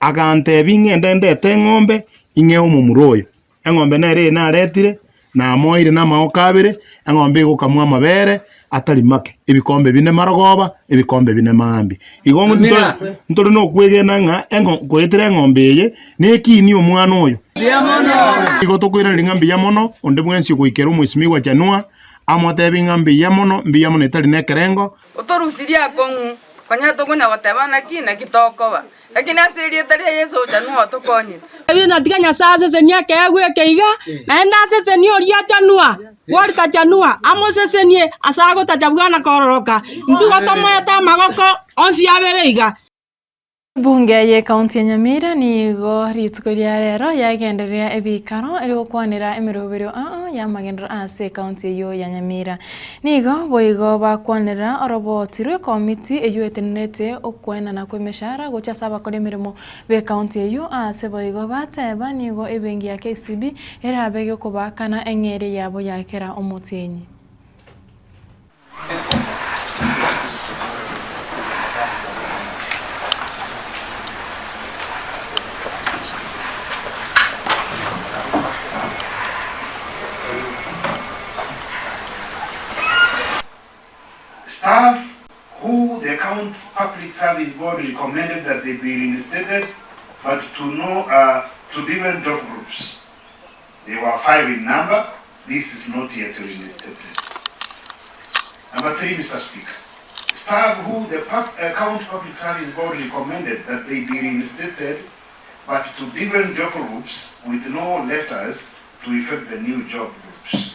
Agantebi ngende ndete ng'ombe inge omumuroyo. Eng'ombe nere naretire na moire na maokabire eng'ombe gukamwa amabere atari make ebikombe bine marogoba ebikombe bine mambi igongo ntori no kwegena nga kwetire eng'ombe ye nekini omwana oyo igo tokwira ringambi ya mono onde mwensi goikera omwisimi gwa chanua amotebi ngambi ya mono etari nekerengo otorusiria kongu kwanya tokunya gotebana kina kitokoba lakini asirie tari Yesu chanua tokonye ebi natiganya sasa senya kegwe keiga naenda sasa ni oria chanua Warta chanua amosesenie asago tajabwana kororoka ntugotomoyata magoko onsi abereiga. Bunge ye kaunti ya Nyamira nigo ritukoria rero yagenderea ebikaro eri okwanira emirobero ya magendero ase kaunti yo ya Nyamira nigo boigo bakwanira orobotirwe komiti eyuetenete okwena na kwemeshara gocha saba kole mirimo be kaunti yo ase boigo bateba nigo ebengi ya KCB erabege kubakana engere yabo yakera omutenyi. Staff who the County Public Service Board recommended that they be reinstated, but to different job groups. They were 5 in number. This is not yet reinstated. Number 3, Mr. Speaker. Staff who the County Public Service Board recommended that they be reinstated, but to different job groups with no letters to effect the new job groups.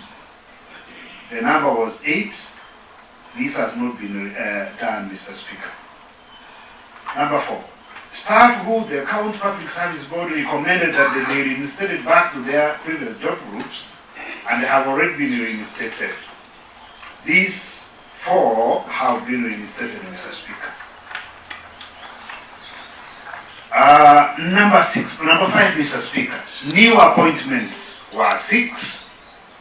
The number was 8. This has not been done, Mr. Speaker. Number 4, staff who the County Public Service Board recommended that they be reinstated back to their previous job groups and have already been reinstated. These 4 have been reinstated, Mr. Speaker. Number 5, Mr. Speaker. New appointments were 6,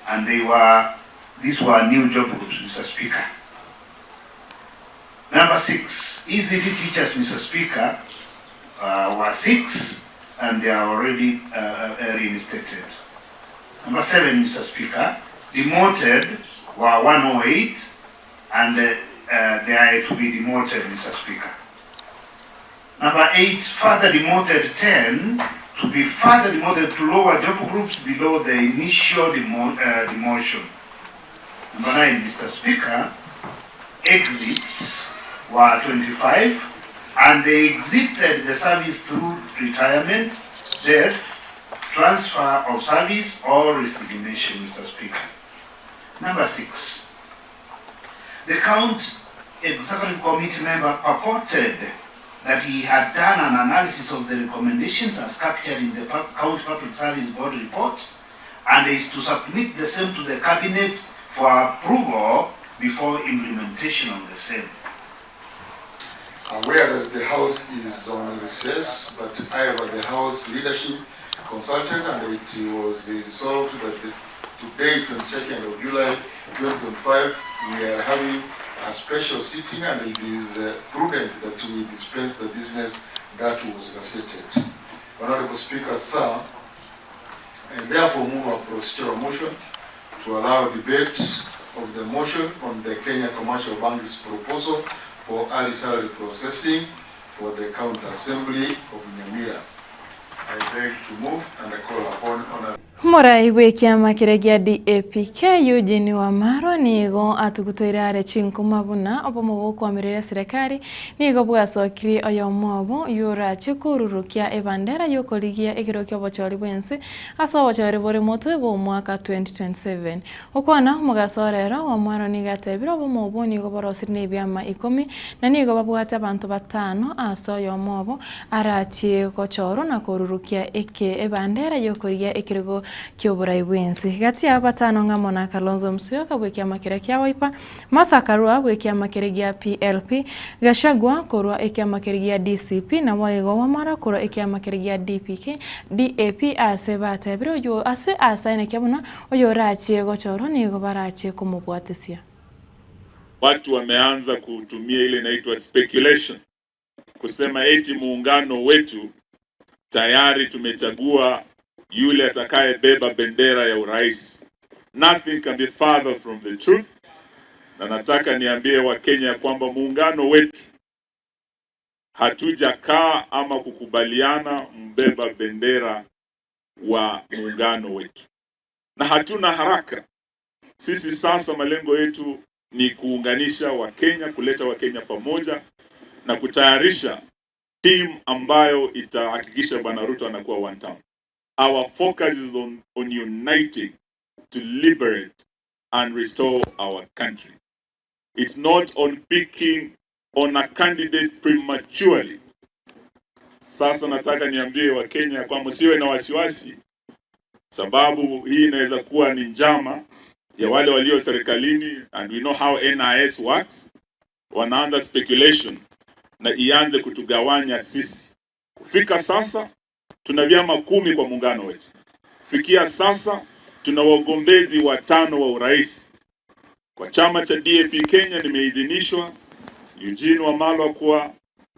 and these were new job groups, Mr. Speaker. Number 6, ECD teachers, Mr. Speaker, were 6, and they are already reinstated. Number 7, Mr. Speaker, demoted were 108, and they are to be demoted, Mr. Speaker. Number 8, further demoted 10 to be further demoted to lower job groups below the initial demotion. Number 9, Mr. Speaker, exits were 25, and they exited the service through retirement, death, transfer of service, or resignation, Mr. Speaker. Number 6, the County Executive Committee member purported that he had done an analysis of the recommendations as captured in the County Public Service Board report and is to submit the same to the Cabinet for approval before implementation of the same. Aware that the House is on recess, but however the House leadership consulted and it was resolved that today, 22nd of July 2025, we are having a special sitting and it is prudent that we dispense the business that was gazetted. Honorable Speaker, sir, I therefore move a procedural motion to allow debate of the motion on the Kenya Commercial Bank's proposal for early salary processing for the County Assembly of Nyamira. I beg to move and I call upon Honorable Morai wekiama kiregia DAPK Eugene Wamarwa nigo atugutoirare chinko mabuna obo mobo kwamirira serikali nigo bwasokiri oyo mobo yura chikururukia ebandera yokoligia ekirokyo bochori bwense asa bochori bore moto bo mwaka 2027 okwana mugasorero Wamarwa nigatebira obo mobo nigo borosirne byama Ikomi na nigo babwata abantu batano aso oyo mobo arachie kochoro na kururukia ebandera yokoligia ekirgo Kyoburai bwensi gati abatano ngamona Kalonzo Musyoka bwekia makere kya Wiper Martha Karua bwekia makere gya PLP Gashagwa korwa ekia makere gya DCP na Waigo Wamara korwa ekia makere gya DAP ase batebiro yo ase asaine kyabuna oyo rachie gochoro nigo barachie kumubwatisia. Watu wameanza kutumia ile inaitwa speculation kusema eti muungano wetu tayari tumechagua yule atakayebeba bendera ya urais. Nothing can be further from the truth. Na nataka niambie Wakenya kwamba muungano wetu hatujakaa ama kukubaliana mbeba bendera wa muungano wetu, na hatuna haraka. Sisi sasa malengo yetu ni kuunganisha Wakenya, kuleta Wakenya pamoja na kutayarisha team ambayo itahakikisha Bwana Ruto anakuwa one term. Our focus is on uniting to liberate and restore our country. It's not on picking on a candidate prematurely. Sasa nataka niambie Wakenya kwamba msiwe na wasiwasi, sababu hii inaweza kuwa ni njama ya wale walio serikalini, and we know how NIS works. Wanaanza speculation na ianze kutugawanya sisi. Kufika sasa tuna vyama 10 kwa muungano wetu. Fikia sasa tuna wagombezi 5 wa urais. Kwa chama cha DAP Kenya nimeidhinishwa Eugene Wamalwa kuwa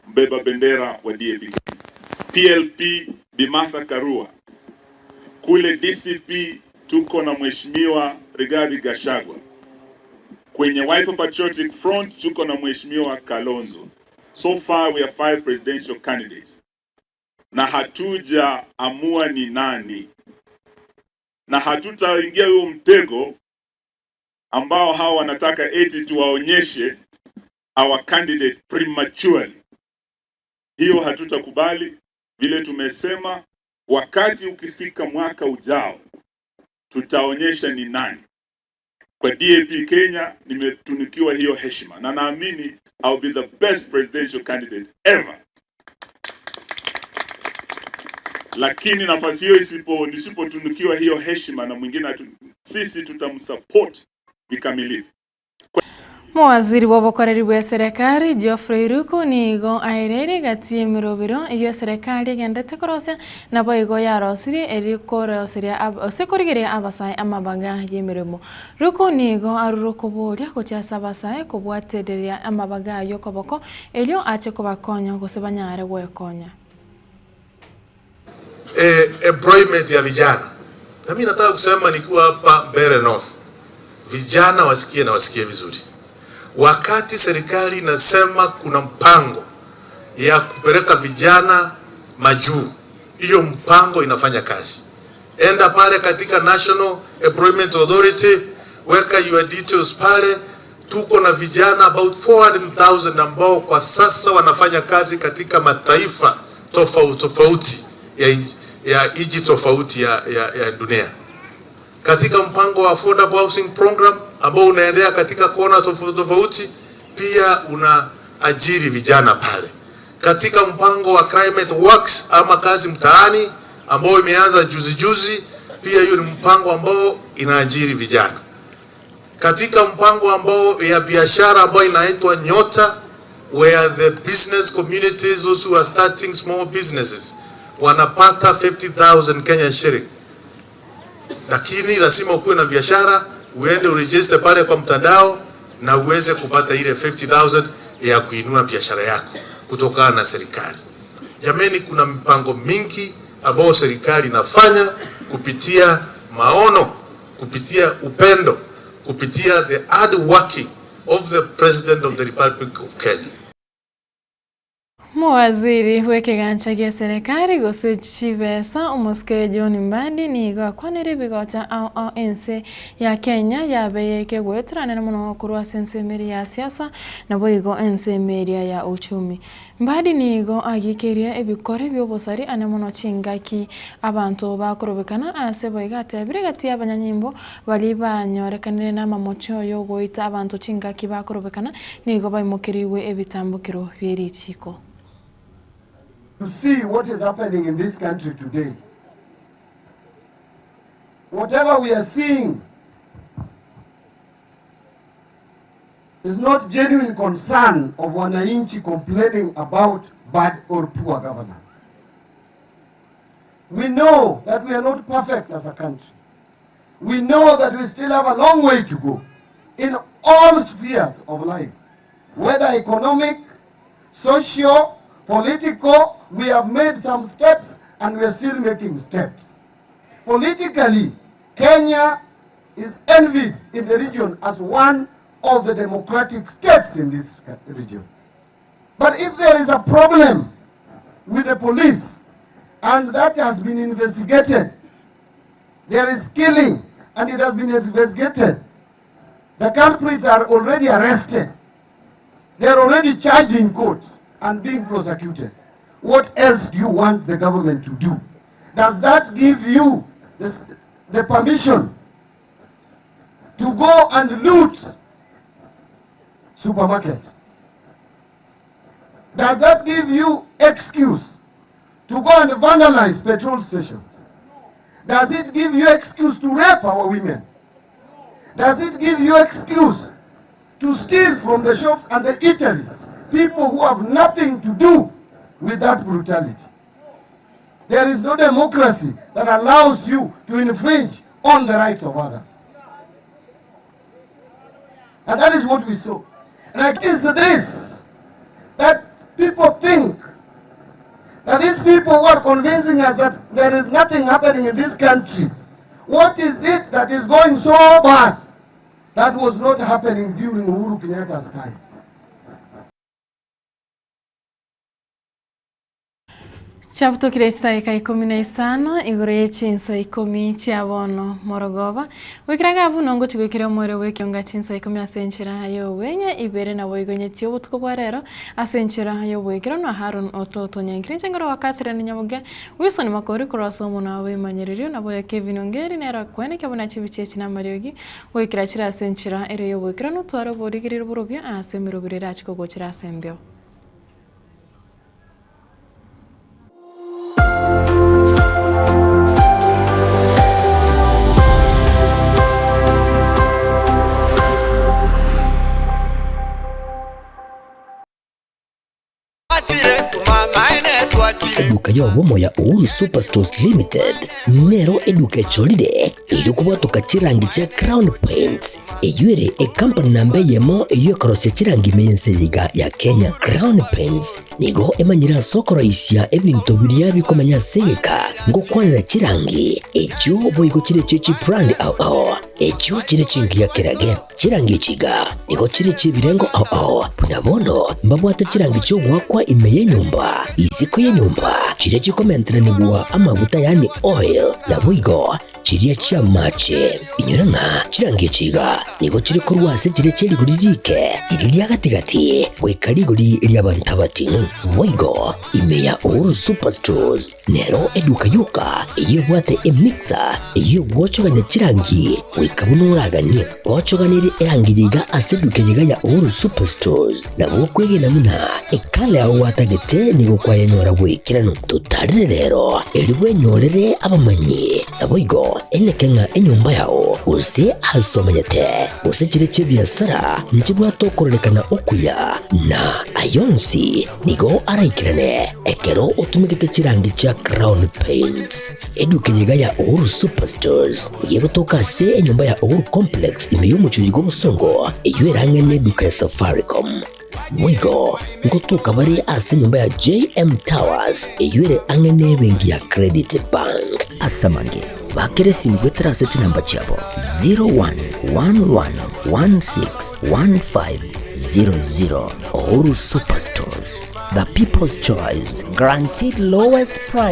mbeba bendera wa DAP. PLP Bimatha Karua. Kule DCP tuko na Mheshimiwa Rigathi Gachagua. Kwenye Wiper Patriotic Front tuko na Mheshimiwa Kalonzo. So far we have 5 presidential candidates. Na hatuja amua ni nani. Na hatutaingia huo mtego ambao hawa wanataka eti tuwaonyeshe our candidate prematurely. Hiyo hatutakubali. Vile tumesema, wakati ukifika mwaka ujao tutaonyesha ni nani. Kwa DAP Kenya nimetunikiwa hiyo heshima, na naamini I'll be the best presidential candidate ever. Lakini nafasi hiyo nisipotunikiwa hiyo heshima na mwingine sisi tutamsupport kikamilifu. Mawaziri w'obukoreri bwa serikali Geoffrey Ruku nigo aireri gatie mirobiro iyo serikali egendete korosia nabo igo yarosiri eri korosiria osekorigeria abasai amabaga yemirimo. Ruku nigo arurukuburia gochasa abasai kubwatereria amabaga yokoboko elio ache kubakonya gusebanyare gwekonya. Employment ya vijana. Na mimi nataka kusema nikiwa hapa Mbeere North. Vijana wasikie na wasikie vizuri. Wakati serikali inasema kuna mpango ya kupeleka vijana majuu, hiyo mpango inafanya kazi. Enda pale katika National Employment Authority, weka your details pale. Tuko na vijana about 400,000 ambao kwa sasa wanafanya kazi katika mataifa tofauti ya nchi tofauti ya dunia. Katika mpango wa Affordable Housing Program ambao unaendelea katika kona tofauti, pia unaajiri vijana pale. Katika mpango wa Climate Works ama kazi mtaani ambao imeanza juzi, pia hiyo ni mpango ambao inaajiri vijana. Katika mpango ambao ya biashara ambao inaitwa Nyota, where the business communities those who are starting small businesses wanapata 50,000 Kenyan shilling. Lakini lazima ukuwe na biashara, uende uregister pale kwa mtandao na uweze kupata ile 50,000 ya kuinua biashara yako kutokana na serikali. Jameni, kuna mipango mingi ambayo serikali inafanya kupitia maono, kupitia upendo, kupitia the hard working of the President of the Republic of Kenya. Mawaziri w'ekigancha gia serikali gose chivesa umuske John Mbadi nigo kwanere bigocha au ense ya Kenya yabeyeke gwetrana na muno kurwa sense meri ya siasa na boigo ense meri ya uchumi. Mbadi nigo agikeria ebikore byobosari ane muno chingaki abantu bakorobekana ase boigate birigati abanyanyimbo bali banyorekanire na mamocho yo goita abantu chingaki bakorobekana nigo baimokeriwe ebitambukiro byerichiko. To see what is happening in this country today. Whatever we are seeing is not genuine concern of wananchi complaining about bad or poor governance. We know that we are not perfect as a country. We know that we still have a long way to go in all spheres of life, whether economic, social, Political, we have made some steps and we are still making steps. Politically, Kenya is envied in the region as one of the democratic states in this region. But if there is a problem with the police and that has been investigated, there is killing and it has been investigated, the culprits are already arrested, they are already charged in court and being prosecuted. What else do you want the government to do? Does that give you the permission to go and loot supermarket? Does that give you excuse to go and vandalize petrol stations? Does it give you excuse to rape our women? Does it give you excuse to steal from the shops and the eateries, people who have nothing to do with that brutality? There is no democracy that allows you to infringe on the rights of others. And that is what we saw. And it is this that people think that these people who are convincing us that there is nothing happening in this country, what is it that is going so bad that was not happening during Uhuru Kenyatta's time? Chapto kireta Ikomi na isano igure Chinsa Ikomi chiabono morogova wikiraga bunongo tigwikira mwere Ekeonga Chinsa Ikomi asenchera yo wenye ibere na boigonye tio butko asenchera yo wikira no Harun ototo nyankire ngoro wakatira ni Nyaboga Wilson makori kurasomo na we manyeririo na boya Kevin Ongeri nera kwene kabona chibichechi na mariogi wikira chira asenchera ere yo wikira no twaro bodigiriro burobya asemiro birira chiko gochira asembyo. Eduka yobomo ya Uhuru Superstores Limited nero eduka cholide ilukuwa tukachirangi cha Crown Paints eyuere company nambe yemo eyuekorose chirangi meyenseyiga ya Kenya. Crown Paints nigo emanyira sokoro isya ebintu biria bikomanya seyeka ngokwanira chirangi echo boigo chire chechi brand ao echo chire chingi ya kirage chirangi chiga nigo chire chibirengo ao punabono mbabwate chirangi cyo gwakwa imeye nyumba isiko ye nyumba chire chikomentera nigwa amavuta yani oil na boigo chiriya chia mache inyuranga chirangi chiga nigo chiri korwase chire chiri guririke iriya gatigati wekari guri iriya bantabati boigo imeya Uhuru Superstores nero eduka yuka yebwate emixer yegwochoganya chirangi wekabunuragani ochoganire erangiyiga aseduke yiga ya Uhuru Superstores na bokwege namuna ekale awatagete nigo kwayanyora bwekirano tutarire rero eribwe nyorere abamanyi aboigo enekenga enyumba yao use asomanyete use chire chebiasara nchibwa tokorekana okuya na ayonsi nigo araikirane ekero utumikite chirangi cha Crown Paints eduke yiga ya Uhuru Superstores yego toka se enyumba ya Uhuru Complex imeyumucho yigo musongo eyuerangene duka ya Safaricom Mwigo ngotuka bari ase nyumba ya JM Towers eyuere angene bengi ya Credit Bank asamange bakere simbwetera seti namba chabo 0111161500 Uhuru Superstores, the people's choice, guaranteed lowest price.